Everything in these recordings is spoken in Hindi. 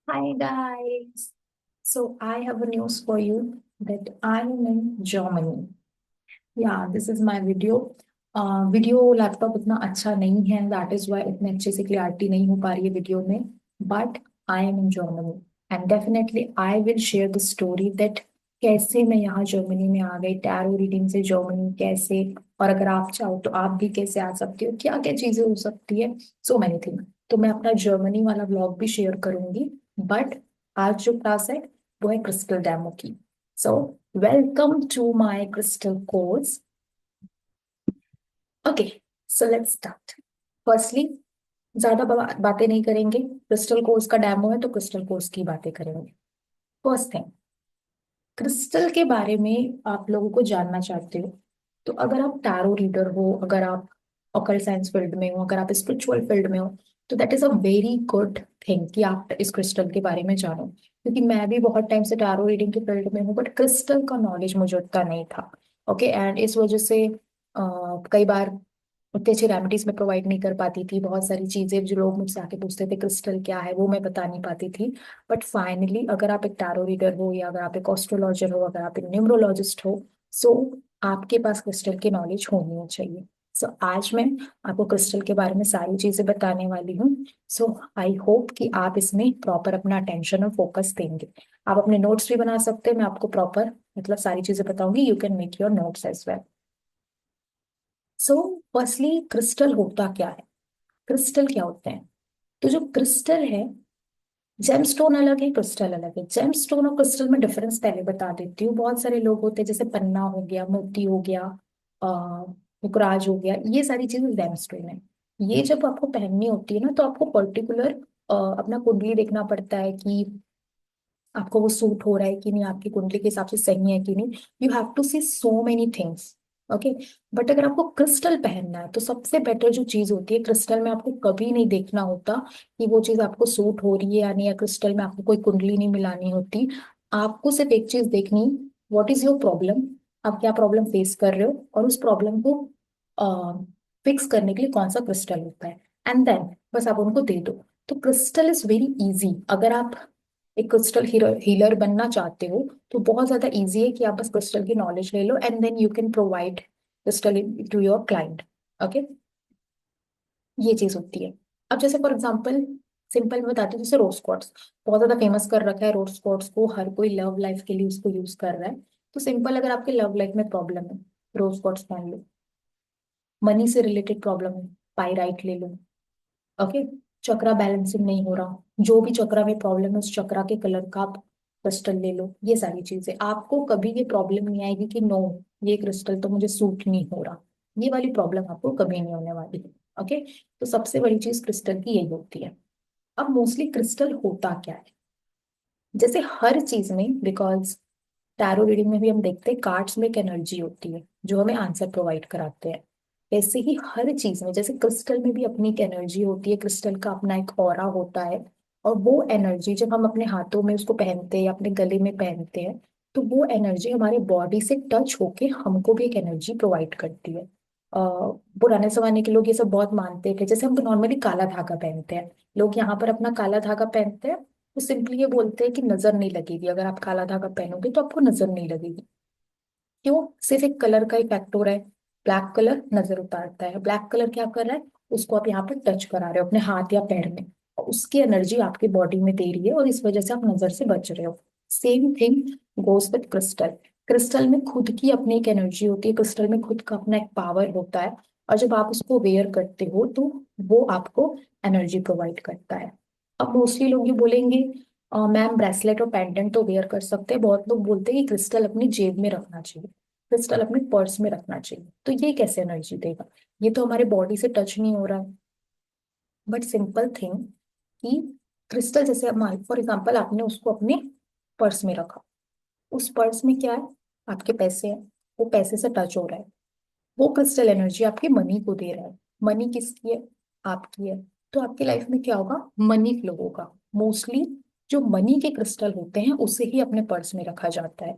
Hi guys. So I have a news for you that I'm in Germany. Yeah, this is my video. Video laptop इतना अच्छा नहीं है, दैट इज वाई इतने अच्छे से क्लियरिटी नहीं हो पा रही है वीडियो में. But I am in Germany and definitely I will share the story that कैसे मैं यहाँ जर्मनी में आ गई, टैरो रीडिंग से जर्मनी कैसे, और अगर आप चाहो तो आप भी कैसे आ सकते हो, क्या क्या चीजें हो सकती है. So many thing. तो मैं अपना जर्मनी वाला व्लॉग भी शेयर करूंगी. बट आज जो क्लास है वो है क्रिस्टल डेमो की. So welcome to my crystal course. Okay, so let's start. Firstly, ज्यादा बातें नहीं करेंगे. क्रिस्टल कोर्स का डेमो है तो क्रिस्टल कोर्स की बातें करेंगे. फर्स्ट थिंग, क्रिस्टल के बारे में आप लोगों को जानना चाहते हो तो अगर आप टैरो रीडर हो, अगर आप ऑकल्ट साइंस फील्ड में हो, अगर आप स्पिरिचुअल फील्ड में हो, तो that is a very good thing कि आप इस क्रिस्टल के बारे में जानो. क्योंकि मैं भी बहुत टाइम से टैरो रीडिंग के फील्ड में हूँ, बट क्रिस्टल का नॉलेज मुझे उतना नहीं था. ओके, एंड इस वजह से कई बार उतनी अच्छी रेमेडीज में प्रोवाइड नहीं कर पाती थी. बहुत सारी चीजें जो लोग मुझसे आके पूछते थे क्रिस्टल क्या है, वो मैं बता नहीं पाती थी. बट फाइनली, अगर आप एक टैरो रीडर हो, या अगर आप एक एस्ट्रोलॉजर हो, अगर आप एक न्यूमरोलॉजिस्ट हो, सो आपके पास क्रिस्टल की नॉलेज होनी चाहिए. सो आज मैं आपको क्रिस्टल के बारे में सारी चीजें बताने वाली हूँ. सो आई होप कि आप इसमें प्रॉपर अपना अटेंशन और फोकस देंगे. आप अपने नोट्स भी बना सकते हैं, मैं आपको प्रॉपर मतलब सारी चीजें बताऊंगी. You can make your notes as well. So firstly, crystal होता क्या है, क्रिस्टल क्या होते हैं. तो जो क्रिस्टल है, जेमस्टोन अलग है, क्रिस्टल अलग है. जेमस्टोन और क्रिस्टल में डिफरेंस पहले बता देती हूँ. बहुत सारे लोग होते हैं, जैसे पन्ना हो गया, मोती हो गया, मुकराज हो गया, ये सारी चीजें जेमस्टोन है. ये जब आपको पहननी होती है ना, तो आपको पर्टिकुलर अपना कुंडली देखना पड़ता है कि आपको वो सूट हो रहा है कि नहीं, आपकी कुंडली के हिसाब से सही है कि नहीं. You have to see so many things. Okay. But अगर आपको क्रिस्टल पहनना है तो सबसे बेटर जो चीज होती है, क्रिस्टल में आपको कभी नहीं देखना होता कि वो चीज आपको सूट हो रही है या नहीं, या क्रिस्टल में आपको कोई कुंडली नहीं मिलानी होती. आपको सिर्फ एक चीज देखनी, व्हाट इज योर प्रॉब्लम. आप क्या प्रॉब्लम फेस कर रहे हो, और उस प्रॉब्लम को फिक्स करने के लिए कौन सा क्रिस्टल होता है, एंड देन बस आप उनको दे दो. तो क्रिस्टल इज वेरी इजी. अगर आप एक क्रिस्टल हीलर बनना चाहते हो तो बहुत ज्यादा इजी है कि आप बस क्रिस्टल की नॉलेज ले लो, and then you can provide crystal to your client. Okay, ये चीज होती है. अब जैसे फॉर एग्जांपल, सिंपल में बताती हूँ. जैसे रोज क्वार्ट्स बहुत ज्यादा फेमस कर रखा है, रोज क्वार्ट्स को हर कोई लव लाइफ के लिए उसको यूज कर रहा है. तो सिंपल, अगर आपके लव लाइफ में प्रॉब्लम है, रोज क्वार्ट्स पहन लो. मनी से रिलेटेड प्रॉब्लम है, पाइराइट ले लो. ओके. चक्रा बैलेंसिंग नहीं हो रहा, जो भी चक्रा में प्रॉब्लम है, उस चक्रा के कलर का आप क्रिस्टल ले लो. ये सारी चीजें, आपको कभी ये प्रॉब्लम नहीं आएगी कि नो, ये क्रिस्टल तो मुझे सूट नहीं हो रहा. ये वाली प्रॉब्लम आपको कभी नहीं होने वाली है. ओके. तो सबसे बड़ी चीज क्रिस्टल की यही होती है. अब मोस्टली क्रिस्टल होता क्या है, जैसे हर चीज में, बिकॉज टैरो रीडिंग में भी हम देखते हैं कार्ड्स में एक एनर्जी होती है जो हमें आंसर प्रोवाइड कराते हैं. ऐसे ही हर चीज में, जैसे क्रिस्टल में भी अपनी एक एनर्जी होती है, क्रिस्टल का अपना एक ऑरा होता है. और वो एनर्जी जब हम अपने हाथों में उसको पहनते हैं या अपने गले में पहनते हैं, तो वो एनर्जी हमारे बॉडी से टच होके हमको भी एक एनर्जी प्रोवाइड करती है. पुराने जमाने के लोग ये सब बहुत मानते थे. जैसे हम नॉर्मली काला धागा पहनते हैं, लोग यहाँ पर अपना काला धागा पहनते हैं. तो सिंपली ये बोलते हैं कि नजर नहीं लगेगी, अगर आप काला धागा पहनोगे तो आपको नजर नहीं लगेगी. क्यों? सिर्फ एक कलर का इफेक्ट हो रहा है. ब्लैक कलर नजर उतारता है. ब्लैक कलर क्या कर रहा है, उसको आप यहाँ पर टच करा रहे हो अपने हाथ या पैर में, और उसकी एनर्जी आपकी बॉडी में दे रही है, और इस वजह से आप नजर से बच रहे हो. Same thing goes with crystal. Crystal में खुद की अपनी एक एनर्जी होती है, क्रिस्टल में खुद का अपना एक पावर होता है. और जब आप उसको वेयर करते हो तो वो आपको एनर्जी प्रोवाइड करता है. अब मोस्टली लोग ये बोलेंगे, मैम ब्रेसलेट और पेंडेंट तो वेयर कर सकते हैं. बहुत लोग बोलते हैं कि क्रिस्टल अपनी जेब में रखना चाहिए, क्रिस्टल अपने पर्स में रखना चाहिए. तो ये कैसे एनर्जी देगा, ये तो हमारे बॉडी से टच नहीं हो रहा है. बट सिंपल थिंग कि क्रिस्टल, जैसे फॉर एग्जाम्पल आपने उसको अपने पर्स में रखा, उस पर्स में क्या है, आपके पैसे हैं, वो पैसे से टच हो रहा है. वो क्रिस्टल एनर्जी आपकी मनी को दे रहा है. मनी किसकी है, आपकी है. तो आपकी लाइफ में क्या होगा, मनी फ्लो होगा. मोस्टली जो मनी के क्रिस्टल होते हैं उसे ही अपने पर्स में रखा जाता है.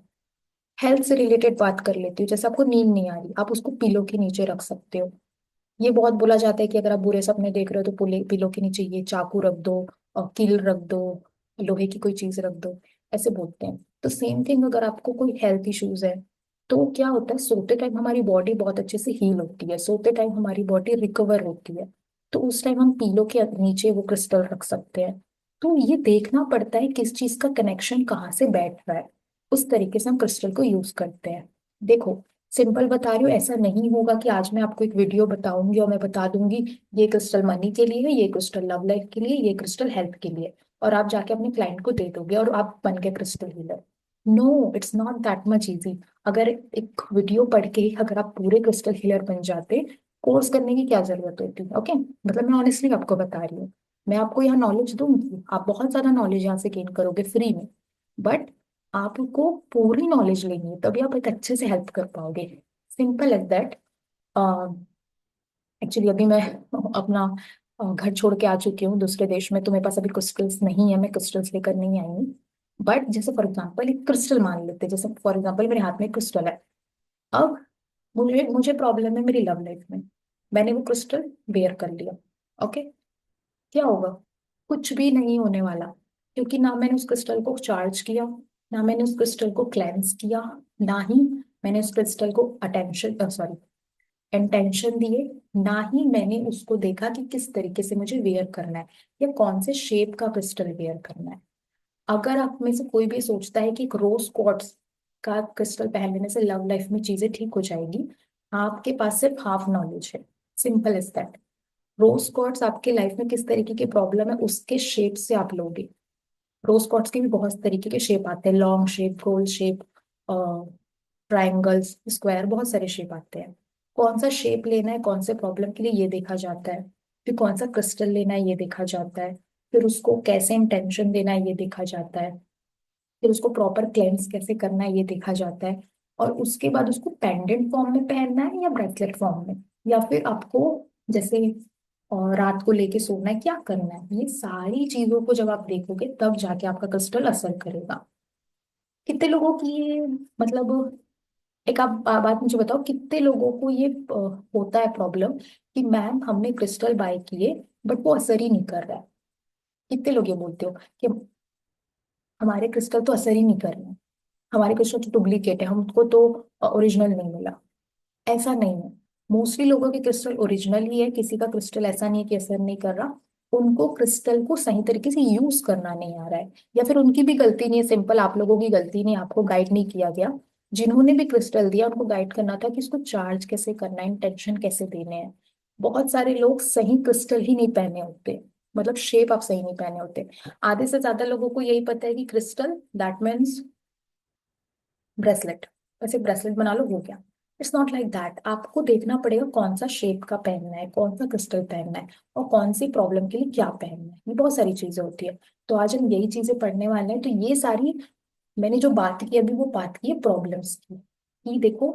हेल्थ से रिलेटेड बात कर लेती हूँ. जैसे आपको नींद नहीं आ रही, आप उसको पिलो के नीचे रख सकते हो. ये बहुत बोला जाता है कि अगर आप बुरे सपने देख रहे हो तो पिलो के नीचे ये चाकू रख दो, और कील रख दो, लोहे की कोई चीज रख दो, ऐसे बोलते हैं। तो सेम थिंग, अगर आपको कोई हेल्थ इश्यूज है तो क्या होता है, सोते टाइम हमारी बॉडी बहुत अच्छे से हील होती है, सोते टाइम हमारी बॉडी रिकवर होती है। तो उस टाइम हम पीलो के नीचे वो क्रिस्टल रख सकते हैं। तो ये देखना पड़ता है किस चीज का कनेक्शन कहाँ से बैठ रहा है, उस तरीके से हम क्रिस्टल को यूज करते हैं। देखो, सिंपल बता रही हूँ, ऐसा नहीं होगा कि आज मैं आपको एक वीडियो बताऊंगी और मैं बता दूंगी ये क्रिस्टल मनी के लिए है, ये क्रिस्टल लव लाइफ के लिए, ये क्रिस्टल हेल्थ के लिए, और आप जाके अपने क्लाइंट को दे दोगे और आप बन गए crystal healer. No, it's not that much easy. अगर एक वीडियो पढ़ के ही अगर आप पूरे क्रिस्टल हीलर बन जाते, कोर्स करने की क्या जरूरत होती? ओके, मतलब मैं ऑनेस्टली आपको बता रही हूँ। मैं आपको यहाँ नॉलेज दूंगी, आप बहुत ज्यादा नॉलेज यहाँ से गेन करोगे फ्री में, बट आपको पूरी नॉलेज लेनी है, तभी आप एक अच्छे से हेल्प कर पाओगे। Simple as that. एक्चुअली अभी मैं अपना घर छोड़ के आ चुकी हूँ दूसरे देश में, तो मेरे पास अभी क्रिस्टल्स नहीं है, मैं क्रिस्टल्स लेकर नहीं आई हूँ। बट जैसे फॉर एग्जाम्पल एक क्रिस्टल मान लेते हैं, जैसे फॉर एग्जाम्पल मेरे हाथ में क्रिस्टल है। अब मुझे मुझे प्रॉब्लम है मेरी लव लाइफ में, मैंने वो क्रिस्टल वेयर कर लिया। ओके, क्या होगा? कुछ भी नहीं होने वाला, क्योंकि ना मैंने उस क्रिस्टल को चार्ज किया, ना मैंने उस क्रिस्टल को क्लेंस किया, ना ही मैंने उस क्रिस्टल को अटेंशन सॉरी इंटेंशन दिए, ना ही मैंने उसको देखा कि किस तरीके से मुझे वेयर करना है या कौन से शेप का क्रिस्टल वेयर करना है। अगर आप में से कोई भी सोचता है कि एक रोज क्वार्ट्ज का क्रिस्टल पहन लेने से लव लाइफ में चीजें ठीक हो जाएगी, आपके पास सिर्फ हाफ नॉलेज है। Simple is that. Rose quartz आपके लाइफ में किस तरीके की प्रॉब्लम है उसके शेप से आप लोगे। रोज क्वार्ट्ज के भी बहुत तरीके के शेप आते हैं, लॉन्ग शेप, गोल शेप, ट्राइंगल्स, स्क्वायर, बहुत सारे शेप आते हैं। कौन सा शेप लेना है कौन से प्रॉब्लम के लिए ये देखा जाता है, फिर कौन सा क्रिस्टल लेना है ये देखा जाता है, फिर उसको कैसे इंटेंशन देना है ये देखा जाता है, फिर उसको प्रॉपर क्लेंस कैसे करना है ये देखा जाता है, और उसके बाद उसको पेंडेंट फॉर्म में पहनना है या ब्रेसलेट फॉर्म में, या फिर आपको जैसे रात को लेके सोना है, क्या करना है, ये सारी चीजों को जब आप देखोगे तब जाके आपका क्रिस्टल असर करेगा। कितने लोगों की ये, मतलब एक आप बात मुझे बताओ, कितने लोगों को ये होता है प्रॉब्लम कि मैम हमने क्रिस्टल बाय किए बट वो असर ही नहीं कर रहा है? कितने लोग ये बोलते हो कि हमारे क्रिस्टल तो असर ही नहीं कर रहे हैं, हमारे क्रिस्टल तो डुप्लीकेट है, हमको तो ओरिजिनल नहीं मिला। ऐसा नहीं है। मोस्टली लोगों के क्रिस्टल ओरिजिनल ही है, किसी का क्रिस्टल ऐसा नहीं है कि असर नहीं कर रहा। उनको क्रिस्टल को सही तरीके से यूज करना नहीं आ रहा है, या फिर उनकी भी गलती नहीं है, सिंपल आप लोगों की गलती नहीं, आपको गाइड नहीं किया गया। जिन्होंने भी क्रिस्टल दिया उनको गाइड करना था कि इसको चार्ज कैसे करना है, इंटेंशन कैसे देने हैं। बहुत सारे लोग सही क्रिस्टल ही नहीं पहने होते, मतलब शेप आप सही नहीं पहने होते। आधे से ज्यादा लोगों को यही पता है कि क्रिस्टल दैट मीन्स ब्रेसलेट, बस एक ब्रेसलेट बना लो हो गया। It's not like that. आपको देखना पड़ेगा कौन सा शेप का पहनना है, कौन सा क्रिस्टल पहनना है, और कौन सी प्रॉब्लम के लिए क्या पहनना है, ये बहुत सारी चीजें होती है। तो आज हम यही चीजें पढ़ने वाले हैं। तो ये सारी मैंने जो बात की अभी वो बात की है प्रॉब्लम्स की, कि देखो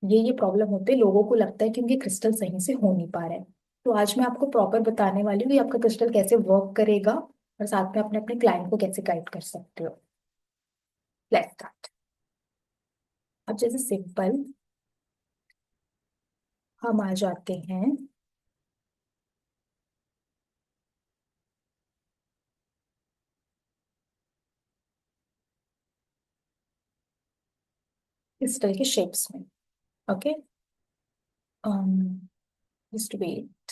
ये प्रॉब्लम होते हैं, लोगों को लगता है कि उनके क्रिस्टल सही से हो नहीं पा रहे हैं। तो आज मैं आपको प्रॉपर बताने वाली हूँ कि आपका क्रिस्टल कैसे वर्क करेगा, और साथ में अपने अपने क्लाइंट को कैसे गाइड कर सकते हो। Let's start. अब जैसे सिंपल हम आ जाते हैं क्रिस्टल के शेप्स में। Okay, just wait.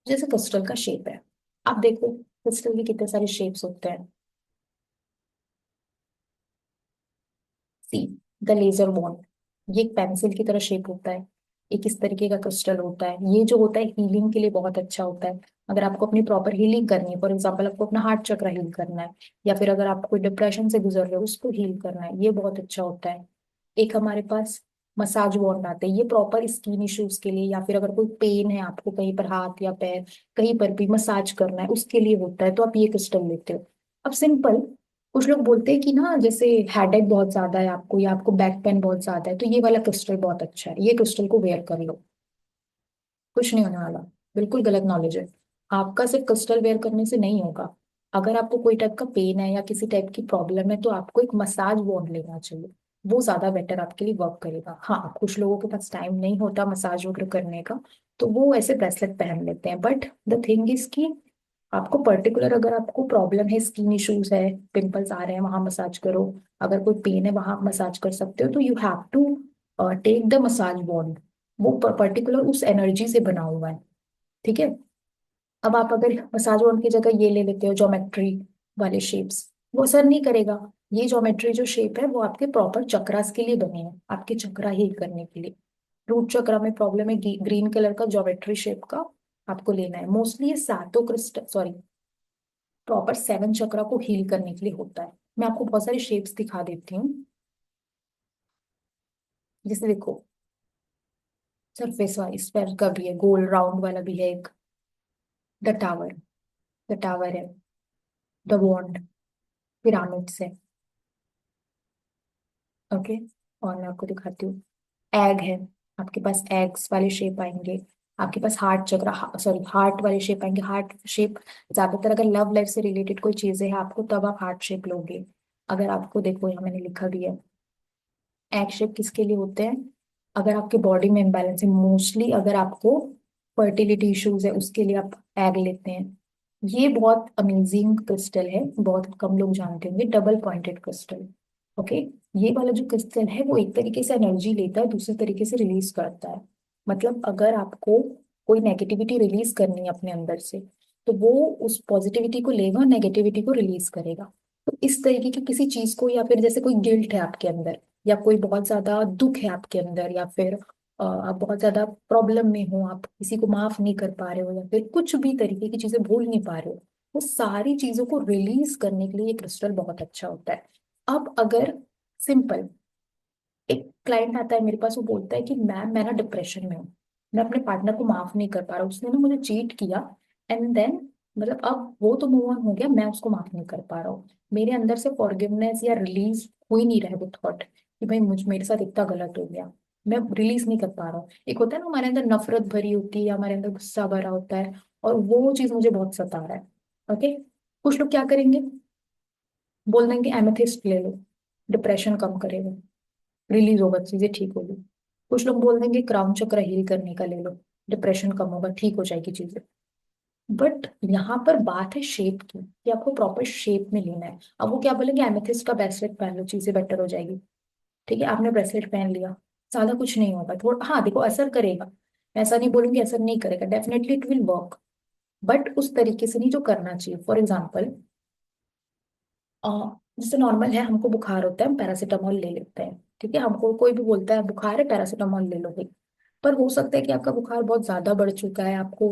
जैसे क्रिस्टल का शेप है, आप देखो क्रिस्टल के कितने सारे शेप्स होते हैं। सी, द लेजर वॉन्ड, ये एक पेंसिल की तरह शेप होता है। एक इस तरीके का क्रिस्टल होता है, ये जो होता है हीलिंग के लिए बहुत अच्छा होता है। अगर आपको अपनी प्रॉपर हीलिंग करनी है, फॉर एग्जाम्पल आपको अपना हार्ट चक्र हील करना है, या फिर अगर आप कोई डिप्रेशन से गुजर रहे हो उसको हील करना है, ये बहुत अच्छा होता है। एक हमारे पास मसाज वॉन्ड आते हैं, ये प्रॉपर स्किन इश्यूज के लिए, या फिर अगर कोई पेन है आपको कहीं पर हाथ या पैर, कहीं पर भी मसाज करना है उसके लिए होता है, तो आप ये क्रिस्टल लेते हो। अब सिंपल, कुछ लोग बोलते हैं कि ना जैसे हेडेक बहुत ज्यादा है आपको, या आपको बैक पेन बहुत ज्यादा है, तो ये वाला क्रिस्टल बहुत अच्छा है, ये क्रिस्टल को वेयर कर लो, कुछ नहीं होने वाला। बिल्कुल गलत नॉलेज है। आपका सिर्फ क्रिस्टल वेयर करने से नहीं होगा। अगर आपको कोई टाइप का पेन है या किसी टाइप की प्रॉब्लम है तो आपको एक मसाज वॉन्ड लेना चाहिए, वो ज्यादा बेटर आपके लिए वर्क करेगा। हाँ, कुछ लोगों के पास टाइम नहीं होता मसाज वगैरह करने का, तो वो ऐसे ब्रेसलेट पहन लेते हैं, बट द थिंग इज की आपको पर्टिकुलर अगर आपको प्रॉब्लम है, स्किन इश्यूज है, पिंपल्स आ रहे हैं, वहां मसाज करो। अगर कोई पेन है वहां मसाज कर सकते हो। तो you have to take the massage bond. वो पर्टिकुलर उस एनर्जी से बना हुआ है। ठीक है। अब आप अगर मसाज बॉन्ड की जगह ये ले लेते हो ज्योमेट्री वाले शेप्स, वो असर नहीं करेगा। ये ज्योमेट्री जो शेप है वो आपके प्रॉपर चक्रास के लिए बने हैं, आपके चक्रा हील करने के लिए। रूट चक्रा में प्रॉब्लम है, ग्रीन कलर का ज्योमेट्री शेप का आपको लेना है। मोस्टली ये सातों क्रिस्टल, सॉरी, प्रॉपर 7 चक्रा को हील करने के लिए होता है। मैं आपको बहुत सारे शेप्स दिखा देती हूँ। जैसे देखो, सरफेस वाइज स्फेयर का भी है, गोल राउंड वाला भी है एक, द टावर, द टावर है, द वॉन्ड, पिरामिड है। ओके। और मैं आपको दिखाती हूँ, एग है, आपके पास एग्स वाले शेप आएंगे। आपके पास हार्ट चक्र, सॉरी, हार्ट वाले शेप आएंगे। हार्ट शेप ज्यादातर अगर लव लाइफ से रिलेटेड कोई चीजें है आपको, तब आप हार्ट शेप लोगे। अगर आपको देखो, यहाँ मैंने लिखा भी है, एग शेप किसके लिए होते हैं? अगर आपके बॉडी में इम्बैलेंस है, मोस्टली अगर आपको फर्टिलिटी इश्यूज है, उसके लिए आप एग लेते हैं। ये बहुत अमेजिंग क्रिस्टल है, बहुत कम लोग जानते होंगे, डबल पॉइंटेड क्रिस्टल। ओके। ये वाला जो क्रिस्टल है वो एक तरीके से एनर्जी लेता है, दूसरे तरीके से रिलीज करता है। मतलब अगर आपको कोई नेगेटिविटी रिलीज करनी है अपने अंदर से, तो वो उस पॉजिटिविटी को लेगा और नेगेटिविटी को रिलीज करेगा। तो इस तरीके की किसी चीज को, या फिर जैसे कोई गिल्ट है आपके अंदर, या कोई बहुत ज्यादा दुख है आपके अंदर, या फिर आप बहुत ज्यादा प्रॉब्लम में हो, आप किसी को माफ नहीं कर पा रहे हो, या फिर कुछ भी तरीके की चीजें भूल नहीं पा रहे हो, वो सारी चीजों को रिलीज करने के लिए ये क्रिस्टल बहुत अच्छा होता है। अब अगर सिंपल एक क्लाइंट आता है मेरे पास, वो बोलता है कि मैम मैं ना डिप्रेशन में हूँ, मैं अपने पार्टनर को माफ नहीं कर पा रहा, उसने ना मुझे चीट किया, एंड देन मतलब अब वो तो मूव ऑन हो गया, मैं उसको माफ नहीं कर पा रहा हूँ। मेरे अंदर से फॉरगिवनेस या रिलीज हो ही नहीं रहा है वो थॉट कि भाई मुझ मेरे साथ इतना गलत हो गया, मैं रिलीज नहीं कर पा रहा हूँ। एक होता है ना हमारे अंदर नफरत भरी होती है, या हमारे अंदर गुस्सा भरा होता है, और वो चीज मुझे बहुत सता रहा है। ओके। कुछ लोग क्या करेंगे, बोल देंगे एमेथिस्ट ले लो, डिप्रेशन कम करेगा, रिलीज होगा, चीजें ठीक होगी। कुछ लोग बोल देंगे क्राउन चक्र हील करने का ले लो, डिप्रेशन कम होगा, ठीक हो जाएगी चीजें। बट यहाँ पर बात है शेप की, कि आपको प्रॉपर शेप में लेना है। अब वो क्या बोलेंगे, एमेथिस्ट का ब्रेसलेट पहन लो, चीजें बेटर हो जाएगी। ठीक है, आपने ब्रेसलेट पहन लिया, ज्यादा कुछ नहीं होगा, थोड़ा हाँ देखो असर करेगा, मैं ऐसा नहीं बोलूंगी असर नहीं करेगा, definitely it will work, but उस तरीके से नहीं जो करना चाहिए। फॉर एग्जाम्पल, जैसे नॉर्मल है, हमको बुखार होता है, हम पैरासीटामोल ले लेते हैं। ठीक है, हमको कोई भी बोलता है बुखार है पैरासीटामोल ले लो भाई। पर हो सकता है कि आपका बुखार बहुत ज्यादा बढ़ चुका है, आपको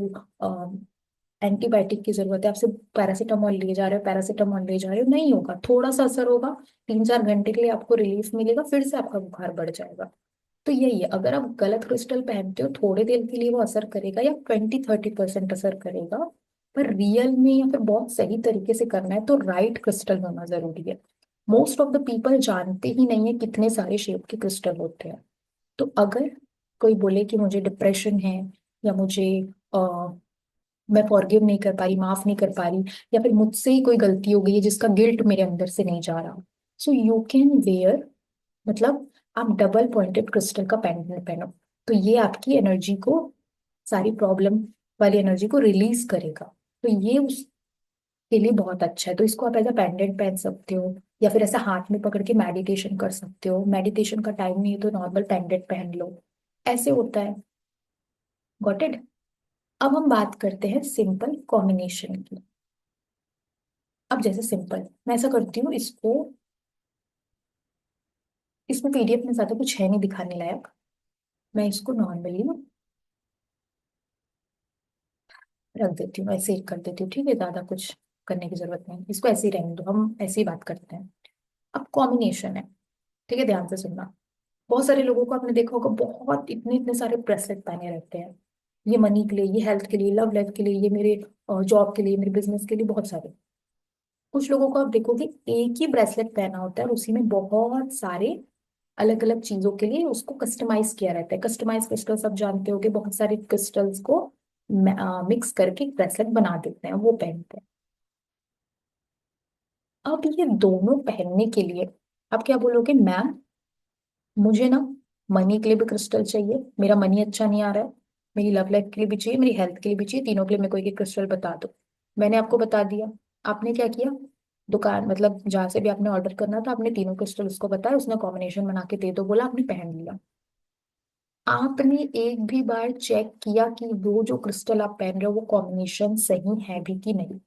एंटीबायोटिक की जरूरत है, आपसे पैरासीटामोल लिए जा रहे हो, पैरासीटामोल ले जा रहे हो, नहीं होगा, थोड़ा सा असर होगा, 3-4 घंटे के लिए आपको रिलीफ मिलेगा, फिर से आपका बुखार बढ़ जाएगा। तो यही है, अगर आप गलत क्रिस्टल पहनते हो, थोड़े देर के लिए वो असर करेगा, या 20-30% असर करेगा, पर रियल में या फिर बहुत सही तरीके से करना है तो राइट क्रिस्टल होना जरूरी है। मोस्ट ऑफ द पीपल जानते ही नहीं है कितने सारे शेप के क्रिस्टल होते हैं। तो अगर कोई बोले कि मुझे डिप्रेशन है, या मुझे मैं फॉरगिव नहीं कर पा रही, माफ नहीं कर पा रही, या फिर मुझसे ही कोई गलती हो गई है जिसका गिल्ट मेरे अंदर से नहीं जा रहा, सो यू कैन वेयर, मतलब आप डबल पॉइंटेड क्रिस्टल का पेंडेंट पहनो। तो ये आपकी एनर्जी को, सारी प्रॉब्लम वाली एनर्जी को रिलीज करेगा। तो ये उसके लिए बहुत अच्छा है। तो इसको आप एज अ पेंडेंट पहन सकते हो, या फिर ऐसा हाथ में पकड़ के मेडिटेशन कर सकते हो। मेडिटेशन का टाइम नहीं है तो नॉर्मल पेंडेंट पहन लो, ऐसे होता है। Got it. अब हम बात करते हैं सिंपल कॉम्बिनेशन की। अब जैसे सिंपल मैं ऐसा करती हूँ, इसको, इसमें पीडीएफ में ज्यादा कुछ है नहीं दिखाने लायक, मैं इसको नॉर्मली रख देती हूँ, ऐसे ही कर देती हूँ। ठीक है, ज्यादा कुछ करने की जरूरत नहीं, इसको ऐसे ही रहने दो, हम ऐसे ही बात करते हैं। अब कॉम्बिनेशन है, ठीक है, ध्यान से सुनना। बहुत सारे लोगों को आपने देखा होगा, बहुत इतने इतने सारे ब्रेसलेट पहने रहते हैं। ये मनी के लिए, ये हेल्थ के लिए, लव लाइफ के लिए, ये मेरे जॉब के लिए, मेरे बिजनेस के लिए, बहुत सारे। कुछ लोगों को आप देखोगे एक ही ब्रेसलेट पहना होता है, और उसी में बहुत सारे अलग अलग चीजों के लिए उसको कस्टमाइज किया रहता है। कस्टमाइज क्रिस्टल सब जानते होगे, बहुत सारे क्रिस्टल्स को मिक्स करके ब्रेसलेट बना देते हैं, वो पहनते हैं। अब ये दोनों पहनने के लिए आप क्या बोलोगे, मैम मुझे ना मनी के लिए भी क्रिस्टल चाहिए, मेरा मनी अच्छा नहीं आ रहा है, मेरी लव लाइफ के लिए भी चाहिए, मेरी हेल्थ के लिए भी चाहिए, तीनों के लिए मेरे को एक क्रिस्टल बता दो। मैंने आपको बता दिया। आपने क्या किया, दुकान मतलब जहां से भी आपने ऑर्डर करना था, आपने तीनों क्रिस्टल उसको बताया, उसने कॉम्बिनेशन बना के दे दो बोला, आपने पहन लिया। आपने एक भी बार चेक किया कि वो जो क्रिस्टल आप पहन रहे हो वो कॉम्बिनेशन सही है भी कि नहीं?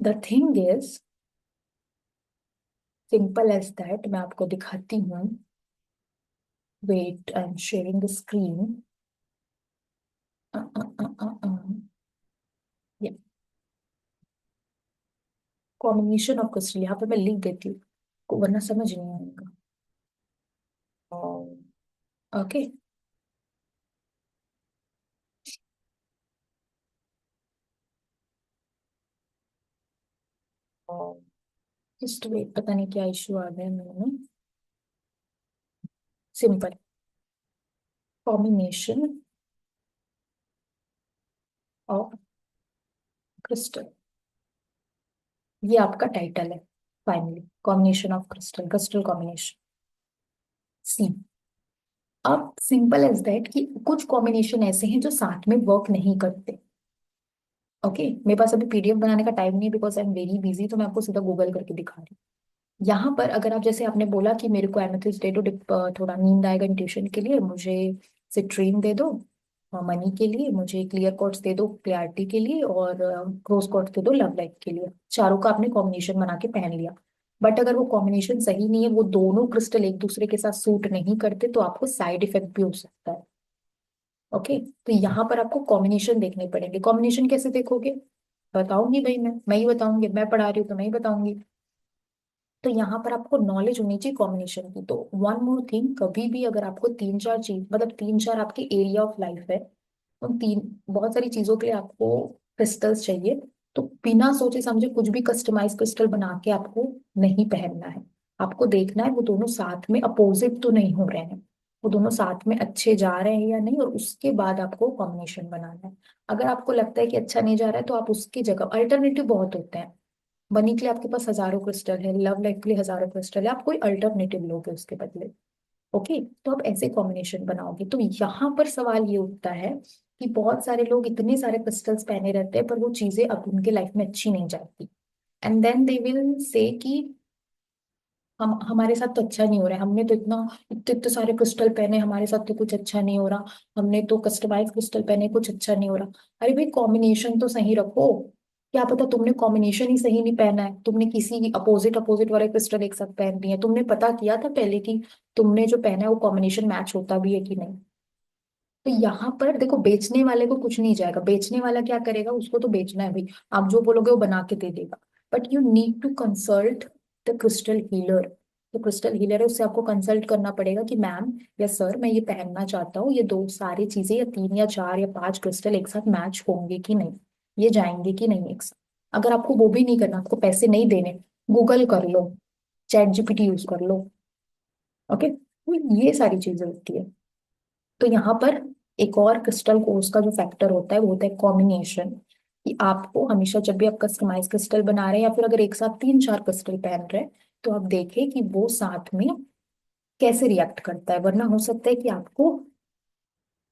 The thing is simple as that. मैं आपको दिखाती हूँ। Wait, I am sharing the screen. Combination of crystal यहाँ पे मैं लिख देती हूँ, वरना समझ नहीं आएगा। ओके। जस्ट वेट, पता नहीं क्या इशू आ गया मेरे में। सिंपल कॉम्बिनेशन ऑफ क्रिस्टल, ये आपका टाइटल है finally. Combination of crystal, crystal combination. See, अब सिंपल एज दैट कि कुछ कॉम्बिनेशन ऐसे हैं जो साथ में वर्क नहीं करते। ओके, मेरे पास अभी पीडीएफ बनाने का टाइम नहीं है because I am very busy, तो मैं आपको सीधा गूगल करके दिखा रही हूँ। यहाँ पर अगर आप, जैसे आपने बोला कि मेरे को एमेथिस्ट दे दो, थोड़ा नींद आएगा इंट्यूशन के लिए, मुझे सिट्रीन दे दो मनी के लिए, मुझे क्लियर कोट्स दे दो क्लैरिटी के लिए, और क्रोज कोट्स दे दो लव लाइफ के लिए। चारों का आपने कॉम्बिनेशन बना के पहन लिया। बट अगर वो कॉम्बिनेशन सही नहीं है, वो दोनों क्रिस्टल एक दूसरे के साथ सूट नहीं करते, तो आपको साइड इफेक्ट भी हो सकता है। ओके, तो यहाँ पर आपको कॉम्बिनेशन देखने पड़ेंगे। कॉम्बिनेशन कैसे देखोगे? बताऊंगी भाई, मैं ही बताऊंगी, मैं पढ़ा रही हूँ तो मैं ही बताऊंगी। तो यहाँ पर आपको नॉलेज होनी चाहिए कॉम्बिनेशन की। तो वन मोर थिंग, कभी भी अगर आपको तीन चार चीज, मतलब तीन चार आपके एरिया ऑफ लाइफ है, उन तीन बहुत सारी चीजों के लिए आपको क्रिस्टल्स चाहिए, तो बिना सोचे समझे कुछ भी कस्टमाइज क्रिस्टल बना के आपको नहीं पहनना है। आपको देखना है वो दोनों साथ में अपोजिट तो नहीं हो रहे हैं, वो दोनों साथ में अच्छे जा रहे हैं या नहीं, और उसके बाद आपको कॉम्बिनेशन बनाना है। अगर आपको लगता है कि अच्छा नहीं जा रहा है, तो आप उसकी जगह, अल्टरनेटिव बहुत होते हैं। बनी के लिए आपके पास हजारों क्रिस्टल है, लव लाइफ के लिए हजारों क्रिस्टल है, आप कोई अल्टरनेटिव लोगे उसके बदले। ओके, तो आप ऐसे कॉम्बिनेशन बनाओगे। तो यहाँ पर सवाल ये उठता है कि बहुत सारे लोग इतने सारे क्रिस्टल्स पहने रहते हैं, पर वो चीजें अब उनके लाइफ में अच्छी नहीं जाती। And then they will say कि हम, हमारे साथ तो अच्छा नहीं हो रहा है, हमने तो इतना, इतने इतने सारे क्रिस्टल पहने, हमारे साथ तो कुछ अच्छा नहीं हो रहा, हमने तो कस्टमाइज क्रिस्टल पहने, कुछ अच्छा नहीं हो रहा। अरे भाई, कॉम्बिनेशन तो सही रखो। क्या पता तुमने कॉम्बिनेशन ही सही नहीं पहना है, तुमने किसी अपोजिट अपोजिट वाले क्रिस्टल एक साथ पहन दिए, तुमने पता किया था पहले कि तुमने जो पहना है वो कॉम्बिनेशन मैच होता भी है कि नहीं? तो यहाँ पर देखो, बेचने वाले को कुछ नहीं जाएगा, बेचने वाला क्या करेगा, उसको तो बेचना है भाई, आप जो बोलोगे वो बना के दे देगा। But you need to consult the crystal healer. तो क्रिस्टल हीलर है, उससे आपको कंसल्ट करना पड़ेगा कि मैम या सर, मैं ये पहनना चाहता हूँ, ये दो सारी चीजें या तीन या चार या पांच क्रिस्टल एक साथ मैच होंगे कि नहीं, ये जाएंगे कि नहीं एक साथ। अगर आपको वो भी नहीं करना, आपको पैसे नहीं देने, गूगल कर लो, चैट जीपीटी यूज कर लो। ओके, ये सारी चीजें होती है। तो यहाँ पर एक और क्रिस्टल कोर्स का जो फैक्टर होता है वो होता है कॉम्बिनेशन। कि आपको हमेशा जब भी आप कस्टमाइज क्रिस्टल बना रहे हैं, या फिर अगर एक साथ तीन चार क्रिस्टल पहन रहे हैं, तो आप देखें कि वो साथ में कैसे रिएक्ट करता है। वरना हो सकता है कि आपको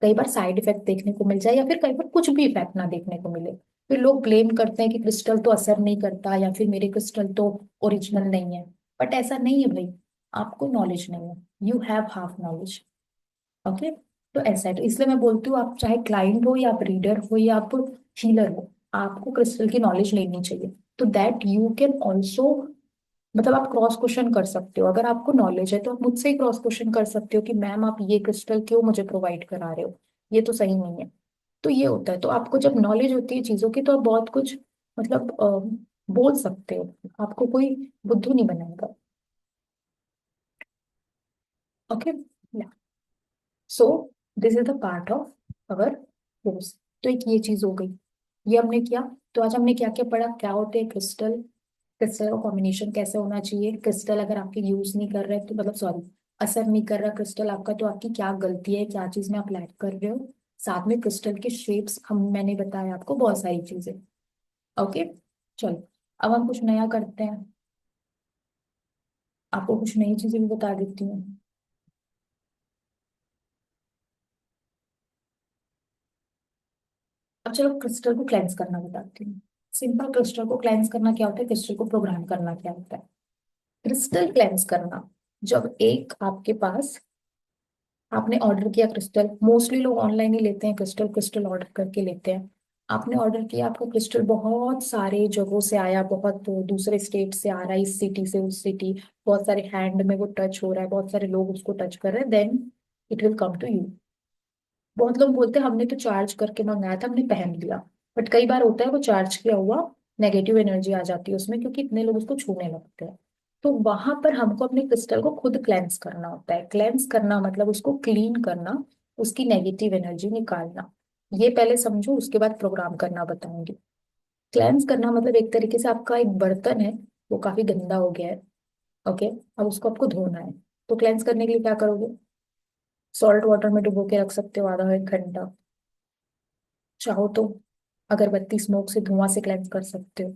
कई बार साइड इफेक्ट देखने को मिल जाए, या फिर कई बार कुछ भी इफेक्ट ना देखने को मिले। फिर लोग ब्लेम करते हैं कि क्रिस्टल तो असर नहीं करता, या फिर मेरे क्रिस्टल तो ओरिजिनल नहीं है। बट ऐसा नहीं है भाई, आपको नॉलेज नहीं है, you have half knowledge. Okay, तो ऐसा है। तो इसलिए मैं बोलती हूँ, आप चाहे क्लाइंट हो या आप रीडर हो या आप हीलर हो, आपको क्रिस्टल की नॉलेज लेनी चाहिए। तो दैट यू कैन ऑल्सो, मतलब आप क्रॉस क्वेश्चन कर सकते हो। अगर आपको नॉलेज है तो आप मुझसे ही क्रॉस क्वेश्चन कर सकते हो कि मैम आप ये क्रिस्टल क्यों मुझे प्रोवाइड करा रहे हो, ये तो सही नहीं है। तो ये होता है। तो आपको जब नॉलेज होती है चीजों की, तो आप बहुत कुछ, मतलब बोल सकते हो, आपको कोई बुद्धू नहीं बनाएगा। Okay, so this is the part of our course. तो एक ये चीज हो गई, ये हमने किया। तो आज हमने क्या क्या पढ़ा, क्या होते हैं क्रिस्टल, क्रिस्टल का कॉम्बिनेशन कैसे होना चाहिए, क्रिस्टल अगर आपके यूज नहीं कर रहे तो, मतलब सॉरी, असर नहीं कर रहा क्रिस्टल आपका, तो आपकी क्या गलती है, क्या चीज में आप लैग कर रहे हो। साथ में क्रिस्टल के शेप्स हम, मैंने बताया आपको बहुत सारी चीजें। ओके, चलो, अब हम कुछ नया करते हैं, आपको कुछ नई चीजें भी बता देती हूँ। अब चलो क्रिस्टल को क्लेंस करना बताती हूँ। सिंपल, क्रिस्टल को क्लेंस करना क्या होता है, क्रिस्टल को प्रोग्राम करना क्या होता है। क्रिस्टल क्लेंस करना, जब एक आपके पास, आपने ऑर्डर किया क्रिस्टल, मोस्टली लोग ऑनलाइन ही लेते हैं क्रिस्टल, क्रिस्टल ऑर्डर करके लेते हैं। आपने ऑर्डर किया, आपका क्रिस्टल बहुत सारे जगहों से आया, बहुत दूसरे स्टेट से आ रहा है, इस सिटी से उस सिटी, बहुत सारे हैंड में वो टच हो रहा है, बहुत सारे लोग उसको टच कर रहे हैं, then it will come to you. बहुत लोग बोलते हैं हमने तो चार्ज करके मंगाया था, हमने पहन लिया। बट कई बार होता है वो चार्ज किया हुआ नेगेटिव एनर्जी आ जाती है उसमें, क्योंकि इतने लोग उसको छूने लगते हैं। तो वहां पर हमको अपने क्रिस्टल को खुद क्लेंस करना होता है। क्लेंस करना मतलब उसको क्लीन करना, उसकी नेगेटिव एनर्जी निकालना। ये पहले समझो, उसके बाद प्रोग्राम करना बताऊंगी। क्लेंस करना मतलब एक तरीके से आपका एक बर्तन है, वो काफी गंदा हो गया है। ओके, अब उसको आपको धोना है। तो क्लेंस करने के लिए क्या करोगे, सॉल्ट वाटर में डुबो के रख सकते हो आधा एक घंटा। चाहो तो अगरबत्ती स्मोक से, धुआं से क्लेंस कर सकते हो।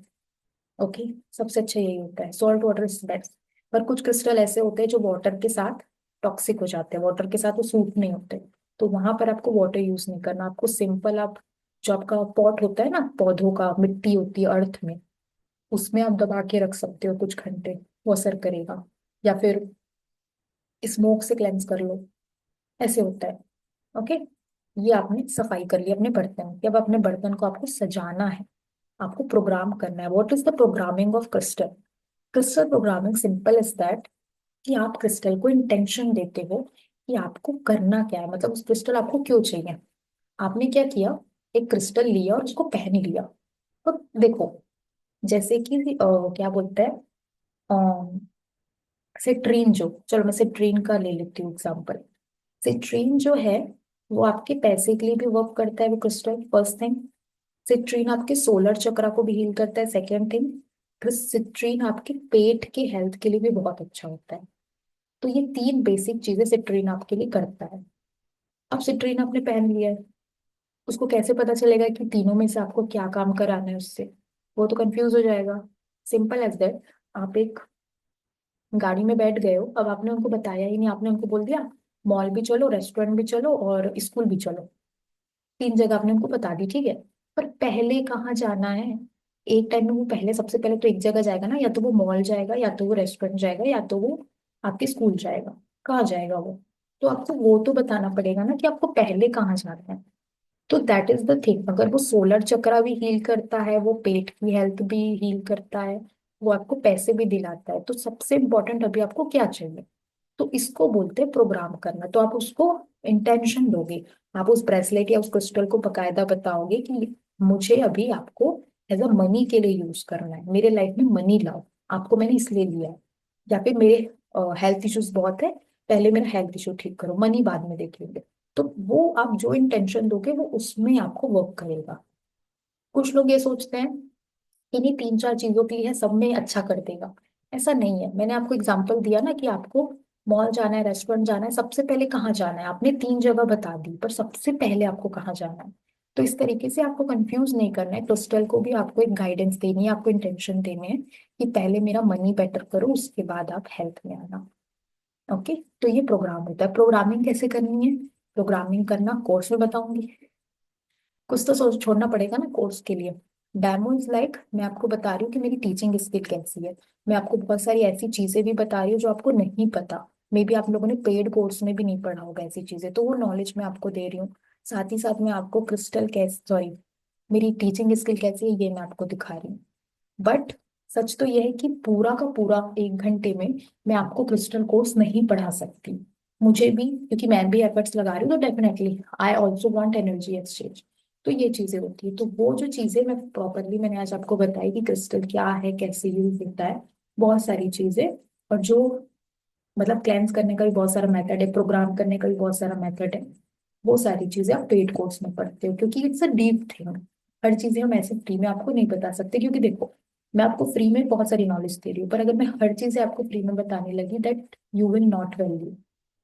ओके, सबसे अच्छा यही होता है, सॉल्ट वाटर इज बेस्ट। पर कुछ क्रिस्टल ऐसे होते हैं जो वाटर के साथ टॉक्सिक हो जाते हैं, वाटर के साथ वो सूट नहीं होते। तो वहां पर आपको वाटर यूज नहीं करना, आपको सिंपल, आप जो आपका पॉट होता है ना, पौधों का, मिट्टी होती है अर्थ में, उसमें आप दबा के रख सकते हो कुछ घंटे, वो असर करेगा। या फिर स्मोक से क्लेंस कर लो, ऐसे होता है। ओके, ये आपने सफाई कर ली अपने बर्तन की। अब अपने बर्तन को आपको सजाना है, आपको प्रोग्राम करना है। What is the programming of crystal? Crystal programming simple is that, कि आप क्रिस्टल को इंटेंशन देते हो कि आपको करना क्या है, मतलब उस क्रिस्टल आपको क्यों चाहिए। आपने क्या किया, एक क्रिस्टल लिया और उसको पहन लिया। तो देखो, जैसे कि क्या बोलते हैं, सिट्रीन, जो, चलो मैं सिट्रीन का ले लेती हूँ एग्जाम्पल। सिट्रीन जो है, वो आपके पैसे के लिए भी वर्क करता है, वो क्रिस्टल, फर्स्ट थिंग। सिट्रीन आपके सोलर चक्रा को भी हील करता है, सेकेंड थिंग। सिट्रीन आपके पेट के हेल्थ के लिए भी बहुत अच्छा होता है। तो ये तीन बेसिक चीजें सिट्रीन आपके लिए करता है। अब सिट्रीन आपने पहन लिया है, उसको कैसे पता चलेगा कि तीनों में से आपको क्या काम कराना है उससे, वो तो कंफ्यूज हो जाएगा। सिंपल एज दैट, आप एक गाड़ी में बैठ गए हो, अब आपने उनको बताया ही नहीं, आपने उनको बोल दिया मॉल भी चलो, रेस्टोरेंट भी चलो और स्कूल भी चलो। तीन जगह आपने उनको बता दी, ठीक है। पर पहले कहाँ जाना है, एक टाइम में वो पहले, सबसे पहले तो एक जगह जाएगा ना, या तो वो मॉल जाएगा, या तो वो रेस्टोरेंट जाएगा, या तो वो आपके स्कूल जाएगा। कहाँ जाएगा वो? तो आपको वो तो बताना पड़ेगा ना कि आपको पहले कहाँ जाना है। तो दैट इज द थिंग, अगर वो सोलर चक्रा भी हील करता है, वो पेट की हेल्थ भी हील करता है, वो आपको पैसे भी दिलाता है, तो सबसे इम्पोर्टेंट अभी आपको क्या चाहिए? तो इसको बोलते हैं प्रोग्राम करना। तो आप उसको इंटेंशन दोगे, आप उस ब्रेसलेट या उस क्रिस्टल को बकायदा बताओगे कि मुझे अभी आपको एज अ मनी के लिए यूज करना है, मेरे लाइफ में मनी लाओ, आपको मैंने इसलिए लिया है। या फिर मेरे हेल्थ इश्यूज बहुत है, पहले मेरा हेल्थ इशू ठीक करो, मनी बाद में देख लेंगे। तो वो आप जो इंटेंशन दोगे वो उसमें आपको वर्क करेगा। कुछ लोग ये सोचते हैं इन्हीं तीन चार चीजों के लिए है, सब में अच्छा कर देगा। ऐसा नहीं है, मैंने आपको एग्जांपल दिया ना कि आपको मॉल जाना है, रेस्टोरेंट जाना है, सबसे पहले कहाँ जाना है, आपने तीन जगह बता दी, पर सबसे पहले आपको कहाँ जाना है। तो इस तरीके से आपको कंफ्यूज नहीं करना है, क्रिस्टल को भी आपको एक गाइडेंस देनी है, आपको इंटेंशन देने हैं कि पहले मेरा मनी बेटर करो, उसके बाद आप हेल्थ में आना। ओके, तो ये प्रोग्राम होता है। प्रोग्रामिंग कैसे करनी है, प्रोग्रामिंग करना कोर्स में बताऊंगी। कुछ तो सोच छोड़ना पड़ेगा ना कोर्स के लिए। डेमो इज लाइक, मैं आपको बता रही हूँ कि मेरी टीचिंग स्किल कैसी है। मैं आपको बहुत सारी ऐसी चीजें भी बता रही हूँ जो आपको नहीं पता, मे बी आप लोगों ने पेड कोर्स में भी नहीं पढ़ा होगा ऐसी चीजें, तो वो नॉलेज मैं आपको दे रही हूँ। साथ ही साथ मैं आपको क्रिस्टल कैसे, सॉरी, मेरी टीचिंग स्किल कैसी है ये मैं आपको दिखा रही हूँ। बट सच तो यह है कि पूरा का पूरा एक घंटे में मैं आपको क्रिस्टल कोर्स नहीं पढ़ा सकती। मुझे भी, क्योंकि मैं भी एफर्ट्स लगा रही हूँ, तो definitely I also want energy exchange. तो ये चीजें होती है, तो वो जो चीजें मैं प्रॉपरली मैंने आज आपको बताई कि क्रिस्टल क्या है, कैसे यूज होता है, बहुत सारी चीजें। और जो, मतलब क्लेंस करने का भी बहुत सारा मेथड है, प्रोग्राम करने का भी बहुत सारा मेथड है, वो सारी चीजें आप पेड कोर्स में पढ़ते हो, क्योंकि इट्स अ डीप थिंग। हर चीजें हम ऐसे फ्री में आपको नहीं बता सकते, क्योंकि देखो, मैं आपको फ्री में बहुत सारी नॉलेज दे रही हूँ, पर अगर मैं हर चीजें आपको फ्री में बताने लगी, that you will not value,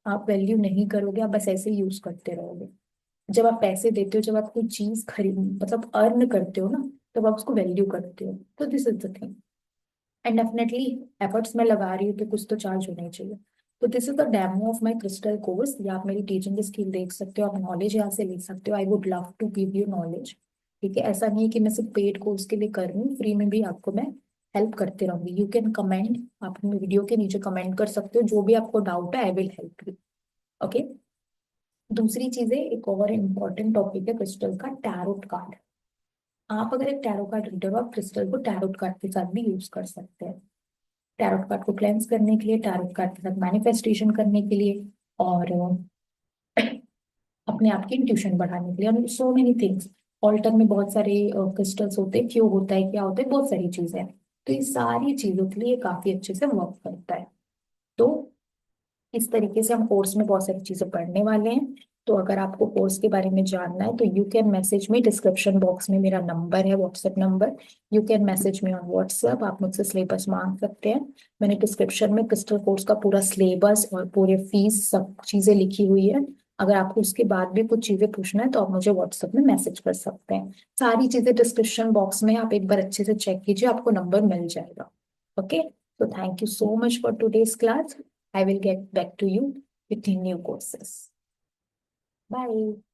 आप वैल्यू नहीं करोगे, आप बस ऐसे ही यूज करते रहोगे। जब आप पैसे देते हो, जब आप कोई चीज खरीद, मतलब अर्न करते हो ना, तब आप उसको वैल्यू करते हो। तो this is the thing, and definitely efforts में लगा रही हूँ तो कुछ तो चार्ज होना ही चाहिए। तो this is the demo of my crystal course, या आप मेरी टीचिंग स्किल देख सकते हो, आप नॉलेज यहाँ से ले सकते हो। I would love to give you knowledge, ठीक है, ऐसा नहीं है कि मैं सिर्फ पेड कोर्स के लिए कर रही हूँ, फ्री में भी आपको मैं हेल्प करते रहूंगी। यू कैन कमेंट, आप अपने वीडियो के नीचे कमेंट कर सकते हो, जो भी आपको डाउट है I will help you. Okay. दूसरी चीज है, एक और इम्पोर्टेंट टॉपिक है क्रिस्टल का, टैरोट कार्ड। आप अगर एक टैरो कार्ड रीडर हो, आप क्रिस्टल को टैरोट कार्ड के साथ भी यूज कर सकते हैं। टैरोट कार्ड को क्लेंस करने के लिए, टैरोट कार्ड के साथ मैनिफेस्टेशन करने के लिए, और अपने आप की इंट्यूशन बढ़ाने के लिए, और सो मेनी थिंग्स। ऑल्टर में बहुत सारे क्रिस्टल्स होते हैं, क्यों होता है, क्या होता है, बहुत सारी चीजें हैं। तो ये सारी चीजों के लिए काफी अच्छे से वर्क करता है। तो इस तरीके से हम कोर्स में बहुत सारी चीजें पढ़ने वाले हैं। तो अगर आपको कोर्स के बारे में जानना है तो you can message me, description box में मेरा नंबर है, WhatsApp number. You can message me on WhatsApp, आप मुझसे सिलेबस मांग सकते हैं। मैंने डिस्क्रिप्शन में क्रिस्टल कोर्स का पूरा सिलेबस और पूरे फीस सब चीजें लिखी हुई है। अगर आपको उसके बाद भी कुछ चीजें पूछना है तो आप मुझे व्हाट्सएप में मैसेज कर सकते हैं। सारी चीजें डिस्क्रिप्शन बॉक्स में, आप एक बार अच्छे से चेक कीजिए, आपको नंबर मिल जाएगा। Okay. So thank you so much for today's class. I will get back to you with the new courses. Bye.